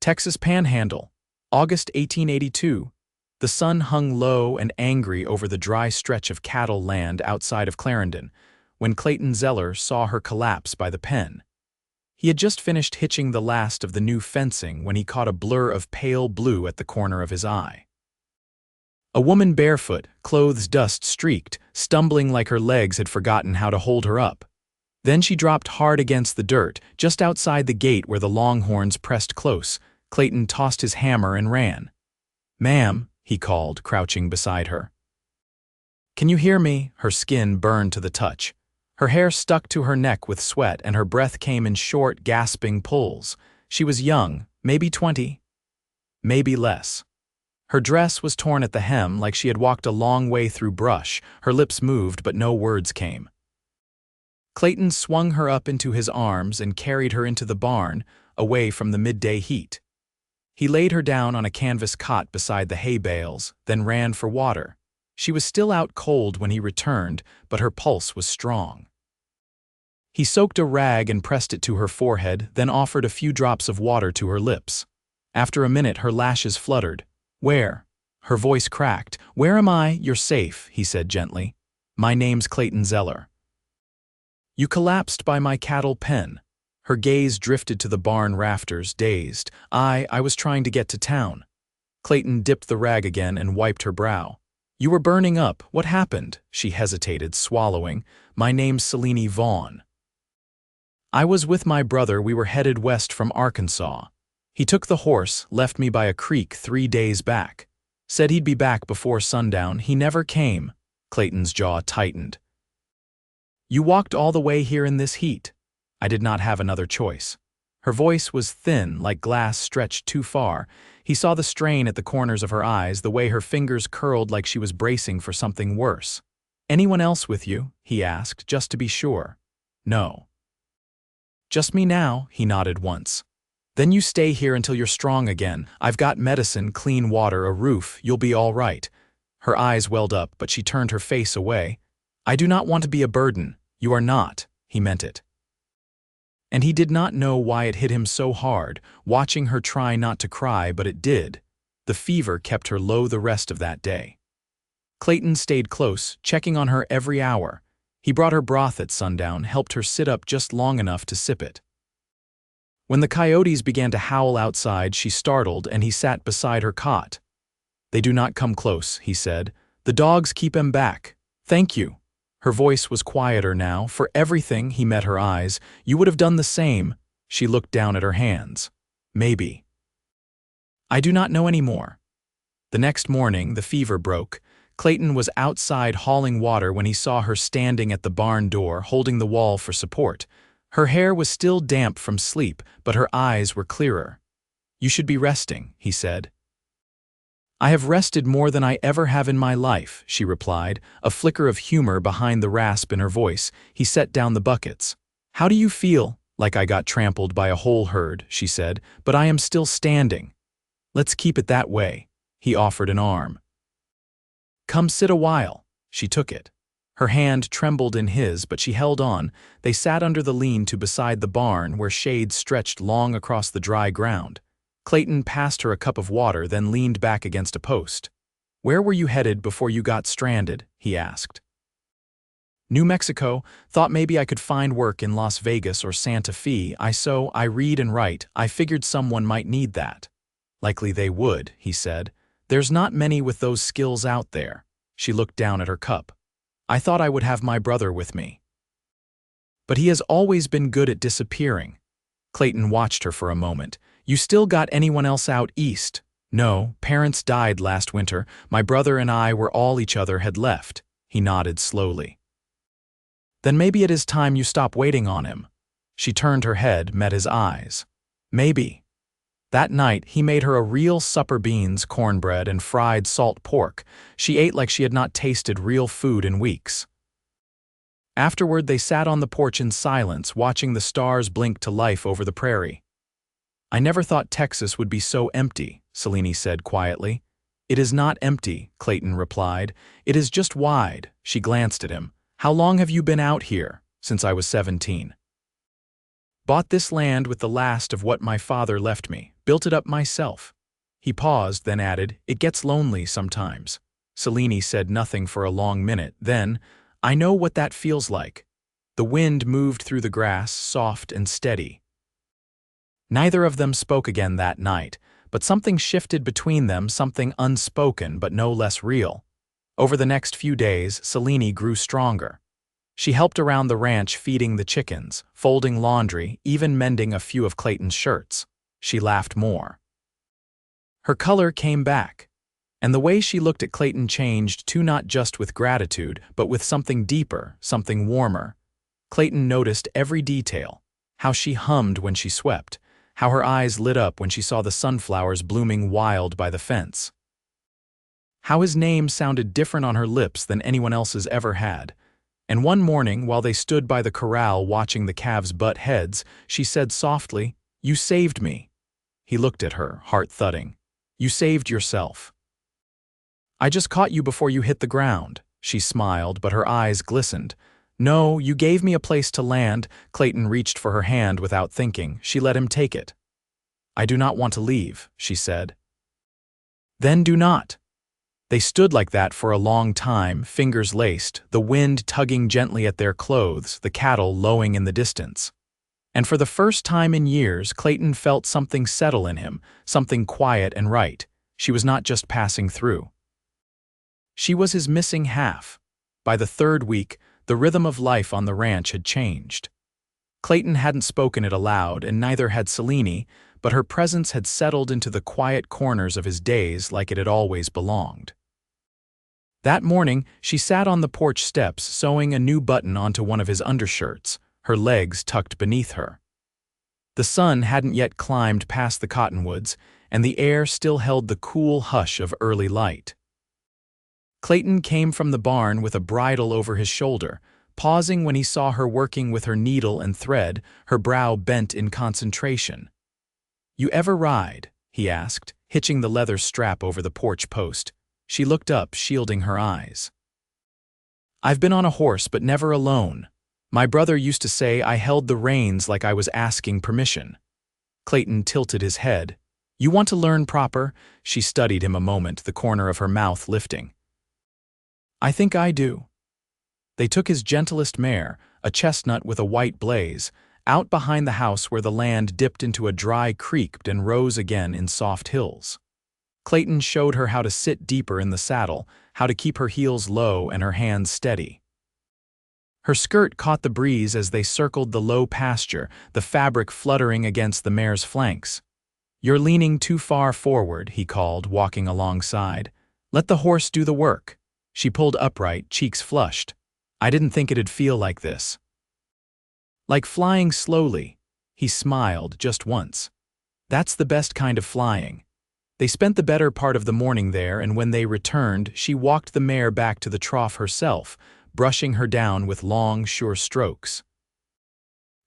Texas Panhandle, August 1882. The sun hung low and angry over the dry stretch of cattle land outside of Clarendon, when Clayton Zeller saw her collapse by the pen. He had just finished hitching the last of the new fencing when he caught a blur of pale blue at the corner of his eye. A woman barefoot, clothes dust-streaked, stumbling like her legs had forgotten how to hold her up. Then she dropped hard against the dirt, just outside the gate where the longhorns pressed close. Clayton tossed his hammer and ran. "Ma'am," he called, crouching beside her. "Can you hear me?" Her skin burned to the touch. Her hair stuck to her neck with sweat, and her breath came in short, gasping pulls. She was young, maybe 20, maybe less. Her dress was torn at the hem like she had walked a long way through brush. Her lips moved, but no words came. Clayton swung her up into his arms and carried her into the barn, away from the midday heat. He laid her down on a canvas cot beside the hay bales, then ran for water. She was still out cold when he returned, but her pulse was strong. He soaked a rag and pressed it to her forehead, then offered a few drops of water to her lips. After a minute, her lashes fluttered. "Where?" Her voice cracked. "Where am I?" "You're safe," he said gently. "My name's Clayton Zeller." "You collapsed by my cattle pen." Her gaze drifted to the barn rafters, dazed. I was trying to get to town." Clayton dipped the rag again and wiped her brow. "You were burning up. What happened?" She hesitated, swallowing. "My name's Selene Vaughn." "I was with my brother. We were headed west from Arkansas. He took the horse, left me by a creek 3 days back. Said he'd be back before sundown. He never came." Clayton's jaw tightened. "You walked all the way here in this heat." "I did not have another choice." Her voice was thin, like glass stretched too far. He saw the strain at the corners of her eyes, the way her fingers curled like she was bracing for something worse. "Anyone else with you?" he asked, just to be sure. "No." "Just me now," he nodded once. "Then you stay here until you're strong again. I've got medicine, clean water, a roof. You'll be all right." Her eyes welled up, but she turned her face away. "I do not want to be a burden." "You are not." He meant it. And he did not know why it hit him so hard, watching her try not to cry, but it did. The fever kept her low the rest of that day. Clayton stayed close, checking on her every hour. He brought her broth at sundown, helped her sit up just long enough to sip it. When the coyotes began to howl outside, she startled, and he sat beside her cot. "They do not come close," he said. "The dogs keep 'em back." "Thank you." Her voice was quieter now. "For everything," he met her eyes. "You would have done the same." She looked down at her hands. "Maybe. I do not know any more." The next morning, the fever broke. Clayton was outside hauling water when he saw her standing at the barn door, holding the wall for support. Her hair was still damp from sleep, but her eyes were clearer. "You should be resting," he said. "I have rested more than I ever have in my life," she replied, a flicker of humor behind the rasp in her voice. He set down the buckets. "How do you feel?" "Like I got trampled by a whole herd," she said, "but I am still standing." "Let's keep it that way." He offered an arm. "Come sit a while." She took it. Her hand trembled in his, but she held on. They sat under the lean-to beside the barn, where shade stretched long across the dry ground. Clayton passed her a cup of water, then leaned back against a post. "Where were you headed before you got stranded?" he asked. "New Mexico. Thought maybe I could find work in Las Vegas or Santa Fe. I read and write. I figured someone might need that." "Likely they would," he said. "There's not many with those skills out there." She looked down at her cup. "I thought I would have my brother with me." "But he has always been good at disappearing." Clayton watched her for a moment. "You still got anyone else out east?" "No, parents died last winter. My brother and I were all each other had left." He nodded slowly. "Then maybe it is time you stop waiting on him." She turned her head, met his eyes. "Maybe." That night, he made her a real supper: beans, cornbread, and fried salt pork. She ate like she had not tasted real food in weeks. Afterward, they sat on the porch in silence, watching the stars blink to life over the prairie. "I never thought Texas would be so empty," Selene said quietly. "It is not empty," Clayton replied. "It is just wide." She glanced at him. "How long have you been out here?" "Since I was 17. Bought this land with the last of what my father left me, built it up myself. He paused, then added, "It gets lonely sometimes." Selene said nothing for a long minute. Then, "I know what that feels like." The wind moved through the grass, soft and steady. Neither of them spoke again that night, but something shifted between them, something unspoken but no less real. Over the next few days, Selene grew stronger. She helped around the ranch feeding the chickens, folding laundry, even mending a few of Clayton's shirts. She laughed more. Her color came back, and the way she looked at Clayton changed too, not just with gratitude, but with something deeper, something warmer. Clayton noticed every detail, how she hummed when she swept, how her eyes lit up when she saw the sunflowers blooming wild by the fence, how his name sounded different on her lips than anyone else's ever had. And one morning, while they stood by the corral watching the calves butt heads, she said softly, "You saved me." He looked at her, heart thudding. "You saved yourself." "I just caught you before you hit the ground." She smiled, but her eyes glistened. "No, you gave me a place to land." Clayton reached for her hand without thinking. She let him take it. "I do not want to leave," she said. "Then do not." They stood like that for a long time, fingers laced, the wind tugging gently at their clothes, the cattle lowing in the distance. And for the first time in years, Clayton felt something settle in him, something quiet and right. She was not just passing through. She was his missing half. By the third week, the rhythm of life on the ranch had changed. Clayton hadn't spoken it aloud, and neither had Selene, but her presence had settled into the quiet corners of his days like it had always belonged. That morning, she sat on the porch steps, sewing a new button onto one of his undershirts, her legs tucked beneath her. The sun hadn't yet climbed past the cottonwoods, and the air still held the cool hush of early light. Clayton came from the barn with a bridle over his shoulder, pausing when he saw her working with her needle and thread, her brow bent in concentration. "You ever ride?" he asked, hitching the leather strap over the porch post. She looked up, shielding her eyes. "I've been on a horse, but never alone. My brother used to say I held the reins like I was asking permission." Clayton tilted his head. "You want to learn proper?" She studied him a moment, the corner of her mouth lifting. "I think I do." They took his gentlest mare, a chestnut with a white blaze, out behind the house where the land dipped into a dry creek and rose again in soft hills. Clayton showed her how to sit deeper in the saddle, how to keep her heels low and her hands steady. Her skirt caught the breeze as they circled the low pasture, the fabric fluttering against the mare's flanks. "You're leaning too far forward," he called, walking alongside. "Let the horse do the work." She pulled upright, cheeks flushed. "I didn't think it'd feel like this." "Like flying slowly." He smiled just once. "That's the best kind of flying." They spent the better part of the morning there, and when they returned, she walked the mare back to the trough herself, brushing her down with long, sure strokes.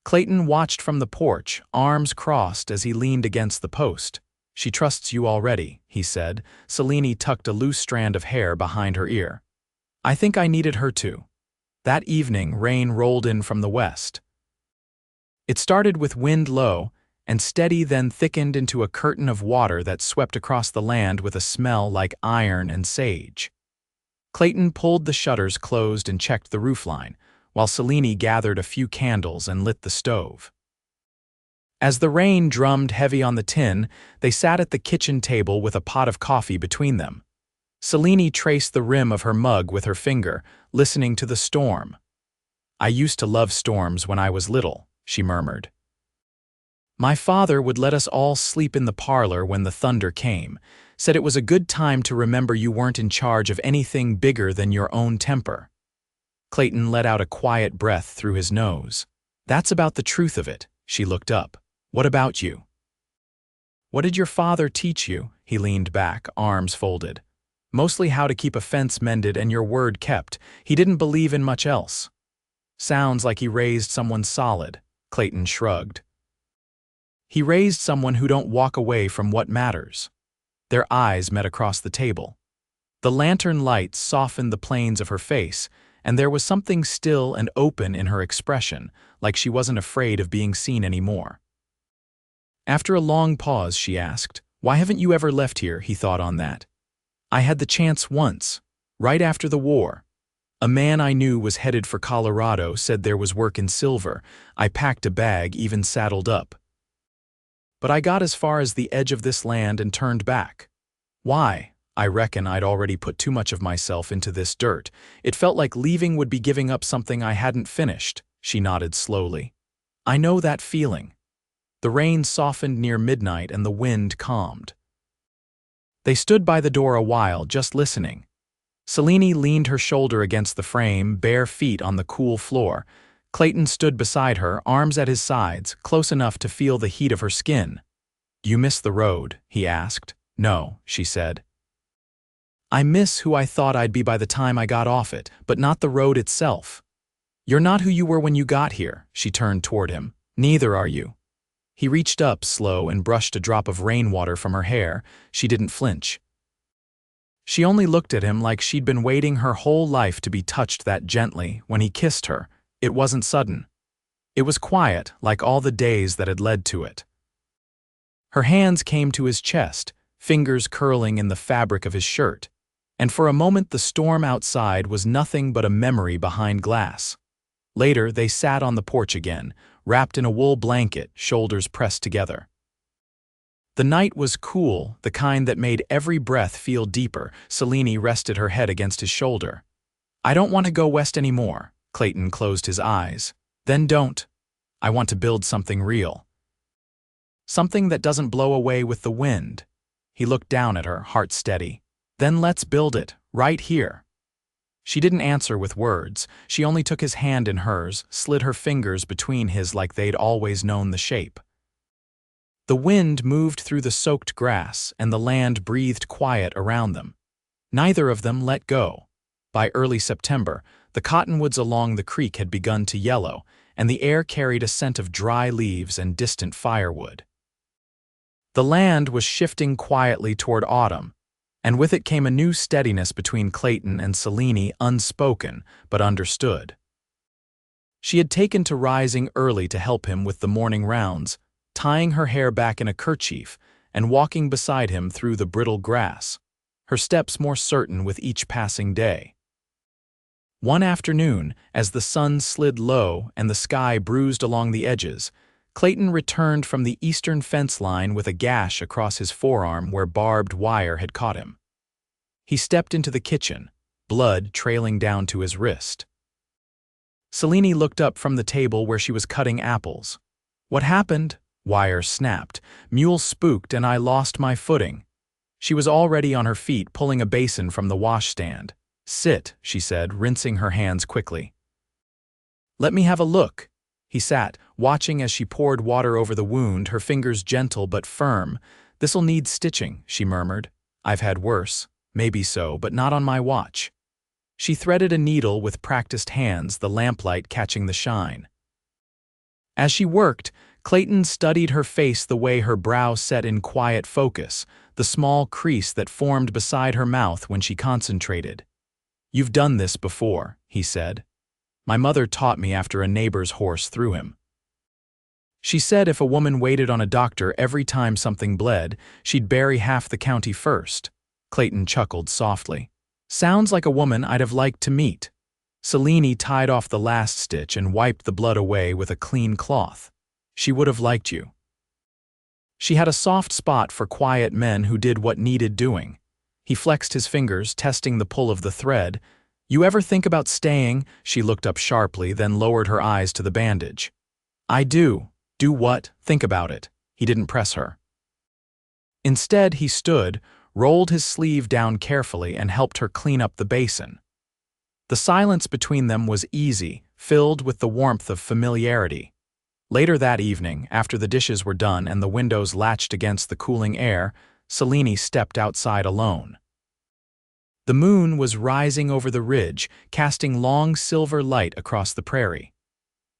Clayton watched from the porch, arms crossed as he leaned against the post. "She trusts you already," he said. Selene tucked a loose strand of hair behind her ear. "I think I needed her too." That evening, rain rolled in from the west. It started with wind low and steady, then thickened into a curtain of water that swept across the land with a smell like iron and sage. Clayton pulled the shutters closed and checked the roofline, while Selene gathered a few candles and lit the stove. As the rain drummed heavy on the tin, they sat at the kitchen table with a pot of coffee between them. Selene traced the rim of her mug with her finger, listening to the storm. "I used to love storms when I was little," she murmured. "My father would let us all sleep in the parlor when the thunder came, said it was a good time to remember you weren't in charge of anything bigger than your own temper." Clayton let out a quiet breath through his nose. "That's about the truth of it." She looked up. "What about you?" "What did your father teach you?" He leaned back, arms folded. "Mostly how to keep a fence mended and your word kept. He didn't believe in much else." "Sounds like he raised someone solid." Clayton shrugged. "He raised someone who don't walk away from what matters." Their eyes met across the table. The lantern light softened the planes of her face, and there was something still and open in her expression, like she wasn't afraid of being seen anymore. After a long pause, she asked, "Why haven't you ever left here?" He thought on that. "I had the chance once, right after the war. A man I knew was headed for Colorado, said there was work in silver. I packed a bag, even saddled up. But I got as far as the edge of this land and turned back. Why? I reckon I'd already put too much of myself into this dirt. It felt like leaving would be giving up something I hadn't finished." She nodded slowly. "I know that feeling." The rain softened near midnight and the wind calmed. They stood by the door a while, just listening. Selene leaned her shoulder against the frame, bare feet on the cool floor. Clayton stood beside her, arms at his sides, close enough to feel the heat of her skin. "You miss the road?" he asked. "No," she said. "I miss who I thought I'd be by the time I got off it, but not the road itself." "You're not who you were when you got here," she turned toward him. "Neither are you." He reached up, slow, and brushed a drop of rainwater from her hair. She didn't flinch. She only looked at him like she'd been waiting her whole life to be touched that gently. When he kissed her, it wasn't sudden. It was quiet, like all the days that had led to it. Her hands came to his chest, fingers curling in the fabric of his shirt, and for a moment the storm outside was nothing but a memory behind glass. Later, they sat on the porch again, wrapped in a wool blanket, shoulders pressed together. The night was cool, the kind that made every breath feel deeper. Selene rested her head against his shoulder. "I don't want to go west anymore." Clayton closed his eyes. "Then don't. I want to build something real. Something that doesn't blow away with the wind." He looked down at her, heart steady. "Then let's build it, right here." She didn't answer with words. She only took his hand in hers, slid her fingers between his like they'd always known the shape. The wind moved through the soaked grass, and the land breathed quiet around them. Neither of them let go. By early September, the cottonwoods along the creek had begun to yellow, and the air carried a scent of dry leaves and distant firewood. The land was shifting quietly toward autumn, and with it came a new steadiness between Clayton and Selene, unspoken but understood. She had taken to rising early to help him with the morning rounds, tying her hair back in a kerchief and walking beside him through the brittle grass, her steps more certain with each passing day. One afternoon, as the sun slid low and the sky bruised along the edges, Clayton returned from the eastern fence line with a gash across his forearm where barbed wire had caught him. He stepped into the kitchen, blood trailing down to his wrist. Selene looked up from the table where she was cutting apples. "What happened?" Wire snapped. "Mule spooked and I lost my footing." She was already on her feet, pulling a basin from the washstand. "Sit," she said, rinsing her hands quickly. "Let me have a look." He sat, watching as she poured water over the wound, her fingers gentle but firm. "This'll need stitching," she murmured. "I've had worse." "Maybe so, but not on my watch." She threaded a needle with practiced hands, the lamplight catching the shine. As she worked, Clayton studied her face, the way her brow set in quiet focus, the small crease that formed beside her mouth when she concentrated. "You've done this before," he said. "My mother taught me after a neighbor's horse threw him." She said if a woman waited on a doctor every time something bled, she'd bury half the county first. Clayton chuckled softly. "Sounds like a woman I'd have liked to meet." Selene tied off the last stitch and wiped the blood away with a clean cloth. "She would have liked you." She had a soft spot for quiet men who did what needed doing. He flexed his fingers, testing the pull of the thread. "You ever think about staying?" She looked up sharply, then lowered her eyes to the bandage. "I do." "Do what?" "Think about it." He didn't press her. Instead, he stood, rolled his sleeve down carefully, and helped her clean up the basin. The silence between them was easy, filled with the warmth of familiarity. Later that evening, after the dishes were done and the windows latched against the cooling air, Selene stepped outside alone. The moon was rising over the ridge, casting long silver light across the prairie.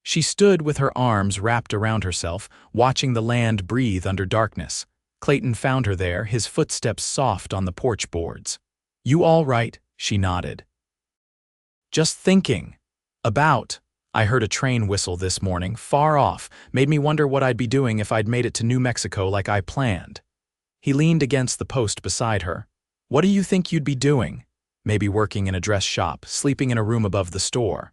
She stood with her arms wrapped around herself, watching the land breathe under darkness. Clayton found her there, his footsteps soft on the porch boards. "You all right?" She nodded. Just thinking. About. I heard a train whistle this morning, far off, made me wonder what I'd be doing if I'd made it to New Mexico like I planned. He leaned against the post beside her. What do you think you'd be doing? Maybe working in a dress shop, sleeping in a room above the store.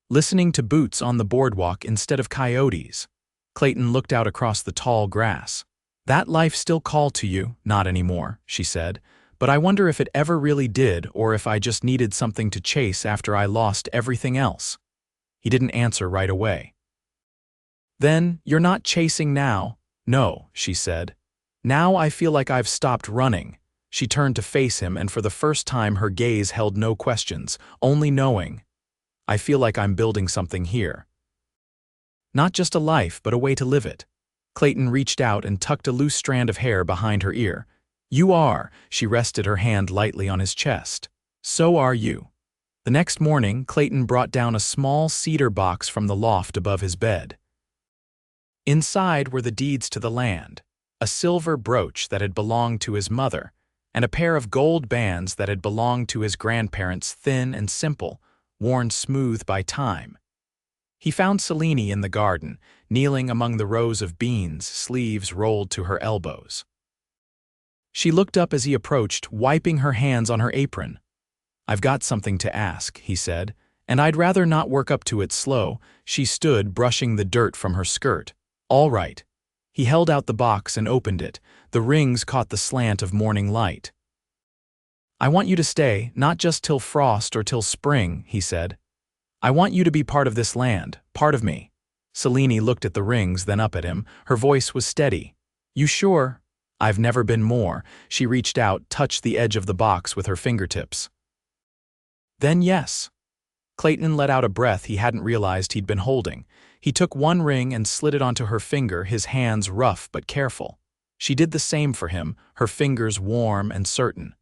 Listening to boots on the boardwalk instead of coyotes. Clayton looked out across the tall grass. That life still called to you, not anymore, she said, but I wonder if it ever really did or if I just needed something to chase after I lost everything else. He didn't answer right away. Then, you're not chasing now. No, she said. Now I feel like I've stopped running. She turned to face him, and for the first time her gaze held no questions, only knowing. I feel like I'm building something here. Not just a life, but a way to live it. Clayton reached out and tucked a loose strand of hair behind her ear. You are, she rested her hand lightly on his chest. So are you. The next morning, Clayton brought down a small cedar box from the loft above his bed. Inside were the deeds to the land, a silver brooch that had belonged to his mother, and a pair of gold bands that had belonged to his grandparents, thin and simple, worn smooth by time. He found Selene in the garden, kneeling among the rows of beans, sleeves rolled to her elbows. She looked up as he approached, wiping her hands on her apron. I've got something to ask, he said, and I'd rather not work up to it slow. She stood, brushing the dirt from her skirt. All right. He held out the box and opened it. The rings caught the slant of morning light. I want you to stay, not just till frost or till spring, he said. I want you to be part of this land, part of me. Selene looked at the rings, then up at him. Her voice was steady. You sure? I've never been more. She reached out, touched the edge of the box with her fingertips. Then yes. Clayton let out a breath he hadn't realized he'd been holding. He took one ring and slid it onto her finger, his hands rough but careful. She did the same for him, her fingers warm and certain.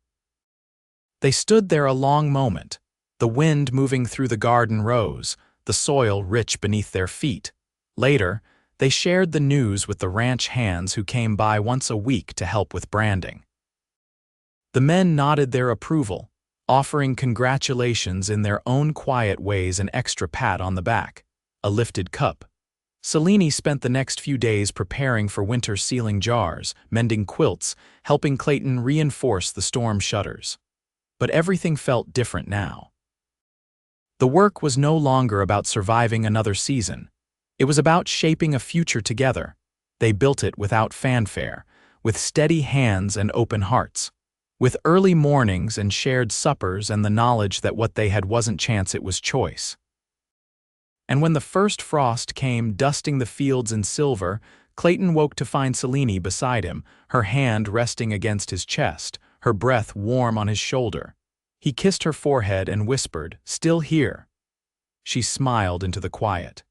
They stood there a long moment. The wind moving through the garden rose, the soil rich beneath their feet. Later, they shared the news with the ranch hands who came by once a week to help with branding. The men nodded their approval, offering congratulations in their own quiet ways, an extra pat on the back, a lifted cup. Selene spent the next few days preparing for winter, sealing jars, mending quilts, helping Clayton reinforce the storm shutters. But everything felt different now. The work was no longer about surviving another season. It was about shaping a future together. They built it without fanfare, with steady hands and open hearts, with early mornings and shared suppers and the knowledge that what they had wasn't chance, it was choice. And when the first frost came, dusting the fields in silver, Clayton woke to find Selene beside him, her hand resting against his chest, her breath warm on his shoulder. He kissed her forehead and whispered, "Still here." She smiled into the quiet.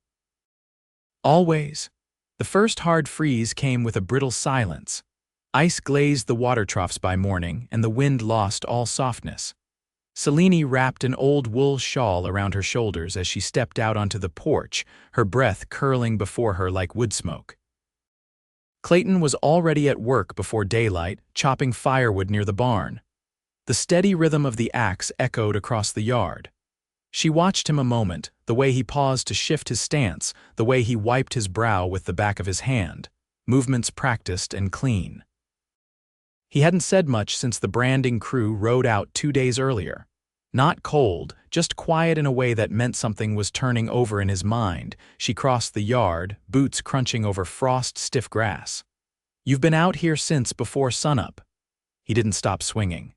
Always. The first hard freeze came with a brittle silence. Ice glazed the water troughs by morning, and the wind lost all softness. Selene wrapped an old wool shawl around her shoulders as she stepped out onto the porch, her breath curling before her like wood smoke. Clayton was already at work before daylight, chopping firewood near the barn. The steady rhythm of the axe echoed across the yard. She watched him a moment, the way he paused to shift his stance, the way he wiped his brow with the back of his hand, movements practiced and clean. He hadn't said much since the branding crew rode out 2 days earlier. Not cold, just quiet in a way that meant something was turning over in his mind. She crossed the yard, boots crunching over frost-stiff grass. You've been out here since before sunup. He didn't stop swinging.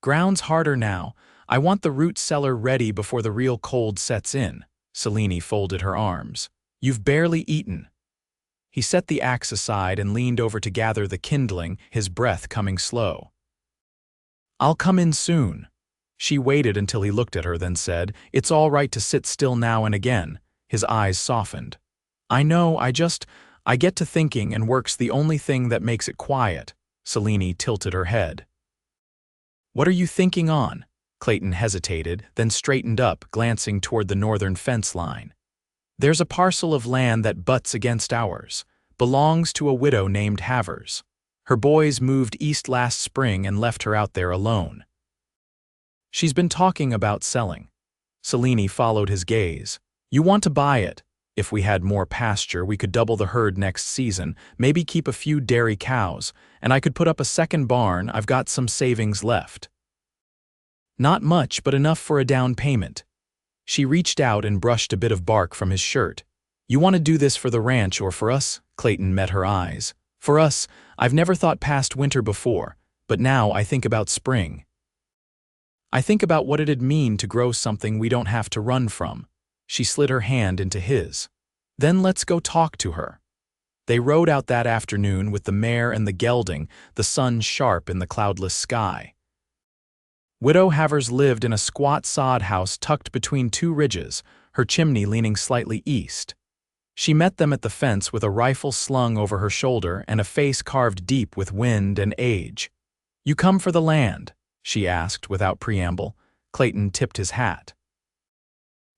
Ground's harder now. I want the root cellar ready before the real cold sets in. Selene folded her arms. You've barely eaten. He set the axe aside and leaned over to gather the kindling, his breath coming slow. I'll come in soon. She waited until he looked at her, then said, It's all right to sit still now and again. His eyes softened. I know, I get to thinking and work's the only thing that makes it quiet. Selene tilted her head. What are you thinking on? Clayton hesitated, then straightened up, glancing toward the northern fence line. There's a parcel of land that butts against ours. Belongs to a widow named Havers. Her boys moved east last spring and left her out there alone. She's been talking about selling. Selene followed his gaze. You want to buy it. If we had more pasture, we could double the herd next season, maybe keep a few dairy cows, and I could put up a second barn. I've got some savings left. Not much, but enough for a down payment. She reached out and brushed a bit of bark from his shirt. You want to do this for the ranch or for us? Clayton met her eyes. For us. I've never thought past winter before, but now I think about spring. I think about what it'd mean to grow something we don't have to run from. She slid her hand into his. Then let's go talk to her. They rode out that afternoon with the mare and the gelding, the sun sharp in the cloudless sky. Widow Havers lived in a squat sod house tucked between two ridges, her chimney leaning slightly east. She met them at the fence with a rifle slung over her shoulder and a face carved deep with wind and age. You come for the land? She asked without preamble. Clayton tipped his hat.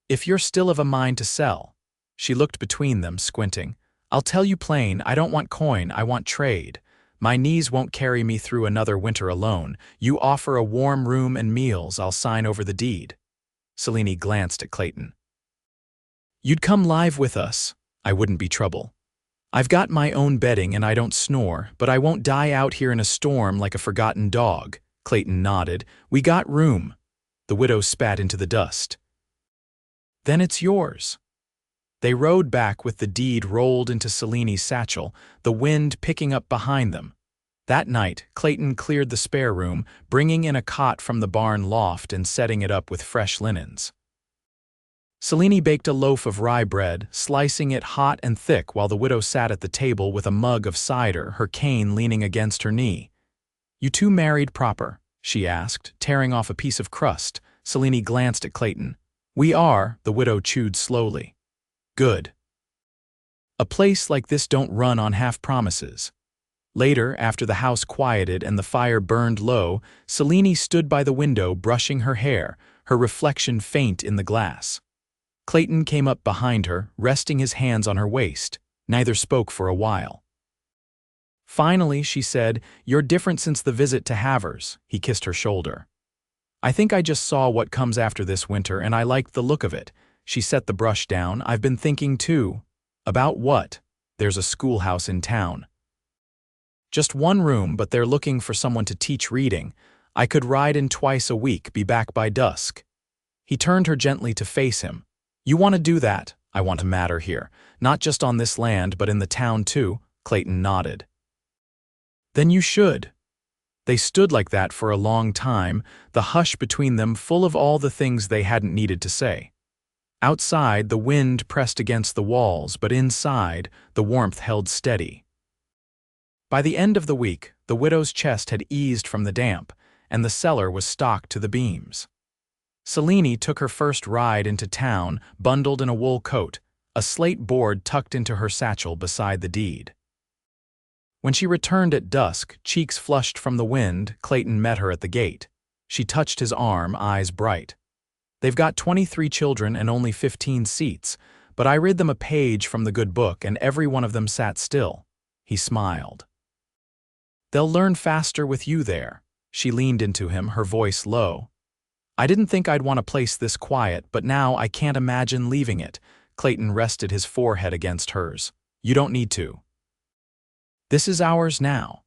If you're still of a mind to sell. She looked between them, squinting. I'll tell you plain, I don't want coin, I want trade. My knees won't carry me through another winter alone. You offer a warm room and meals, I'll sign over the deed. Selene glanced at Clayton. You'd come live with us. I wouldn't be trouble. I've got my own bedding and I don't snore, but I won't die out here in a storm like a forgotten dog. Clayton nodded. We got room. The widow spat into the dust. Then it's yours. They rode back with the deed rolled into Selene's satchel, the wind picking up behind them. That night, Clayton cleared the spare room, bringing in a cot from the barn loft and setting it up with fresh linens. Selene baked a loaf of rye bread, slicing it hot and thick while the widow sat at the table with a mug of cider, her cane leaning against her knee. You two married proper? She asked, tearing off a piece of crust. Selene glanced at Clayton. We are, the widow chewed slowly. Good. A place like this don't run on half promises. Later, after the house quieted and the fire burned low, Selene stood by the window brushing her hair, her reflection faint in the glass. Clayton came up behind her, resting his hands on her waist. Neither spoke for a while. Finally, she said, You're different since the visit to Havers. He kissed her shoulder. I think I just saw what comes after this winter and I liked the look of it. She set the brush down. I've been thinking too. About what? There's a schoolhouse in town. Just one room, but they're looking for someone to teach reading. I could ride in twice a week, be back by dusk. He turned her gently to face him. You want to do that? I want to matter here. Not just on this land, but in the town too. Clayton nodded. Then you should. They stood like that for a long time, the hush between them full of all the things they hadn't needed to say. Outside, the wind pressed against the walls, but inside, the warmth held steady. By the end of the week, the widow's chest had eased from the damp, and the cellar was stocked to the beams. Selene took her first ride into town, bundled in a wool coat, a slate board tucked into her satchel beside the deed. When she returned at dusk, cheeks flushed from the wind, Clayton met her at the gate. She touched his arm, eyes bright. They've got 23 children and only 15 seats, but I read them a page from the good book and every one of them sat still. He smiled. They'll learn faster with you there. She leaned into him, her voice low. I didn't think I'd want a place this quiet, but now I can't imagine leaving it. Clayton rested his forehead against hers. You don't need to. This is ours now.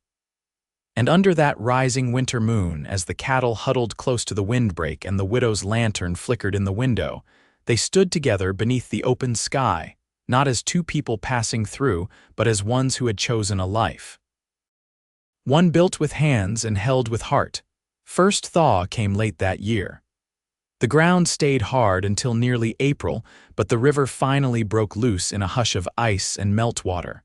And under that rising winter moon, as the cattle huddled close to the windbreak and the widow's lantern flickered in the window, they stood together beneath the open sky, not as two people passing through, but as ones who had chosen a life. One built with hands and held with heart. First thaw came late that year. The ground stayed hard until nearly April, but the river finally broke loose in a hush of ice and meltwater.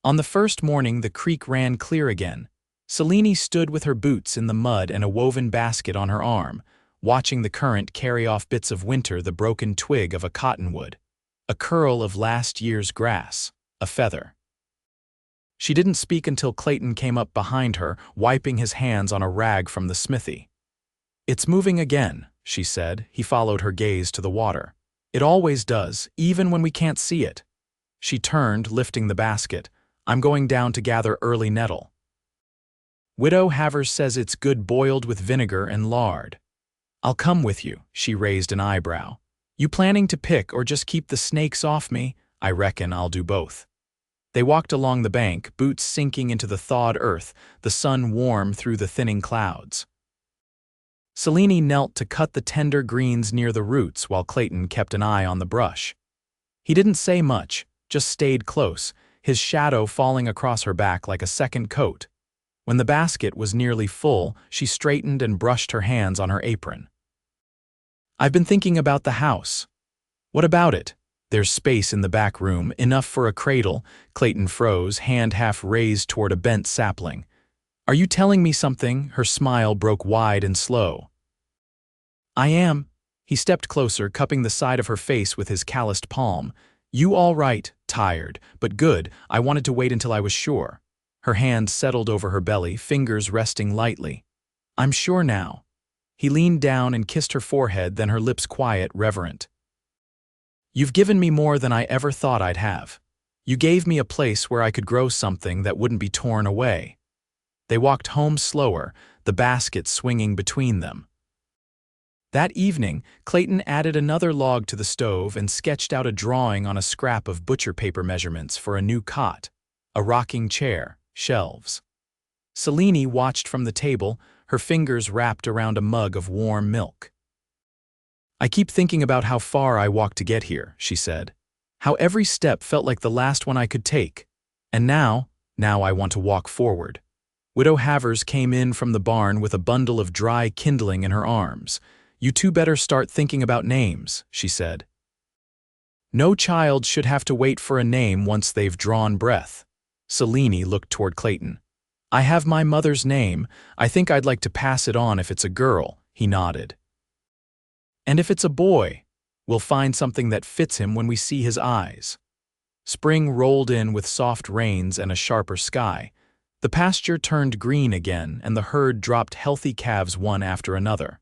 On the first morning, the creek ran clear again. Selene stood with her boots in the mud and a woven basket on her arm, watching the current carry off bits of winter, the broken twig of a cottonwood, a curl of last year's grass, a feather. She didn't speak until Clayton came up behind her, wiping his hands on a rag from the smithy. It's moving again, she said. He followed her gaze to the water. It always does, even when we can't see it. She turned, lifting the basket. I'm going down to gather early nettle. Widow Havers says it's good boiled with vinegar and lard. I'll come with you, she raised an eyebrow. You planning to pick or just keep the snakes off me? I reckon I'll do both. They walked along the bank, boots sinking into the thawed earth, the sun warm through the thinning clouds. Selene knelt to cut the tender greens near the roots while Clayton kept an eye on the brush. He didn't say much, just stayed close, his shadow falling across her back like a second coat. When the basket was nearly full, she straightened and brushed her hands on her apron. I've been thinking about the house. What about it? There's space in the back room, enough for a cradle. Clayton froze, hand half raised toward a bent sapling. Are you telling me something? Her smile broke wide and slow. I am. He stepped closer, cupping the side of her face with his calloused palm. You all right? Tired, but good. I wanted to wait until I was sure. Her hand settled over her belly, fingers resting lightly. I'm sure now. He leaned down and kissed her forehead, then her lips quiet, reverent. You've given me more than I ever thought I'd have. You gave me a place where I could grow something that wouldn't be torn away. They walked home slower, the basket swinging between them. That evening, Clayton added another log to the stove and sketched out a drawing on a scrap of butcher paper measurements for a new cot, a rocking chair, shelves. Selene watched from the table, her fingers wrapped around a mug of warm milk. I keep thinking about how far I walked to get here, she said. How every step felt like the last one I could take. And now I want to walk forward. Widow Havers came in from the barn with a bundle of dry kindling in her arms. You two better start thinking about names, she said. No child should have to wait for a name once they've drawn breath. Selene looked toward Clayton. I have my mother's name. I think I'd like to pass it on if it's a girl, he nodded. And if it's a boy, we'll find something that fits him when we see his eyes. Spring rolled in with soft rains and a sharper sky. The pasture turned green again, and the herd dropped healthy calves one after another.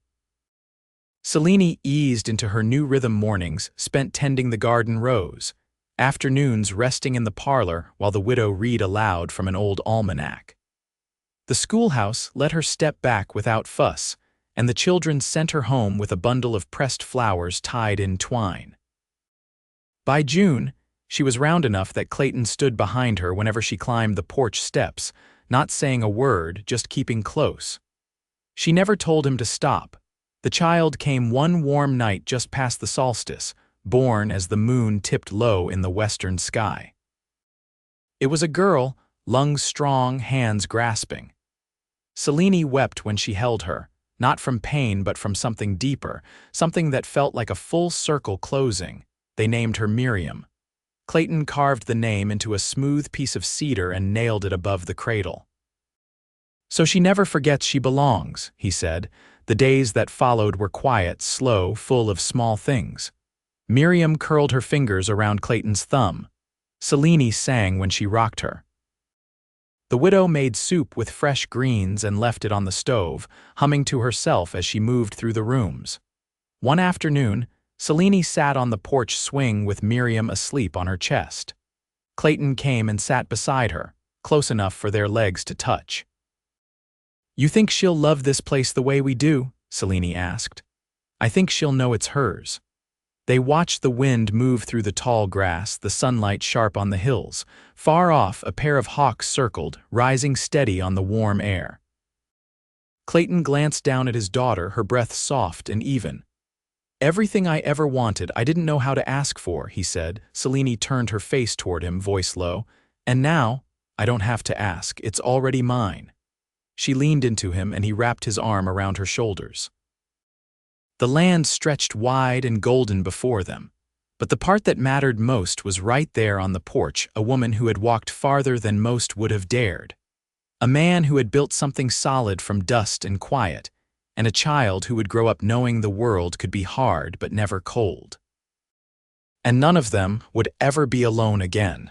Selene eased into her new rhythm mornings, spent tending the garden rows, afternoons resting in the parlor while the widow read aloud from an old almanac. The schoolhouse let her step back without fuss, and the children sent her home with a bundle of pressed flowers tied in twine. By June, she was round enough that Clayton stood behind her whenever she climbed the porch steps, not saying a word, just keeping close. She never told him to stop. The child came one warm night just past the solstice, born as the moon tipped low in the western sky. It was a girl, lungs strong, hands grasping. Selene wept when she held her, not from pain but from something deeper, something that felt like a full circle closing. They named her Miriam. Clayton carved the name into a smooth piece of cedar and nailed it above the cradle. So she never forgets she belongs, he said. The days that followed were quiet, slow, full of small things. Miriam curled her fingers around Clayton's thumb. Selene sang when she rocked her. The widow made soup with fresh greens and left it on the stove, humming to herself as she moved through the rooms. One afternoon, Selene sat on the porch swing with Miriam asleep on her chest. Clayton came and sat beside her, close enough for their legs to touch. You think she'll love this place the way we do? Selene asked. I think she'll know it's hers. They watched the wind move through the tall grass, the sunlight sharp on the hills. Far off, a pair of hawks circled, rising steady on the warm air. Clayton glanced down at his daughter, her breath soft and even. Everything I ever wanted, I didn't know how to ask for, he said. Selene turned her face toward him, voice low. And now, I don't have to ask, it's already mine. She leaned into him and he wrapped his arm around her shoulders. The land stretched wide and golden before them, but the part that mattered most was right there on the porch, a woman who had walked farther than most would have dared. A man who had built something solid from dust and quiet, and a child who would grow up knowing the world could be hard but never cold. And none of them would ever be alone again.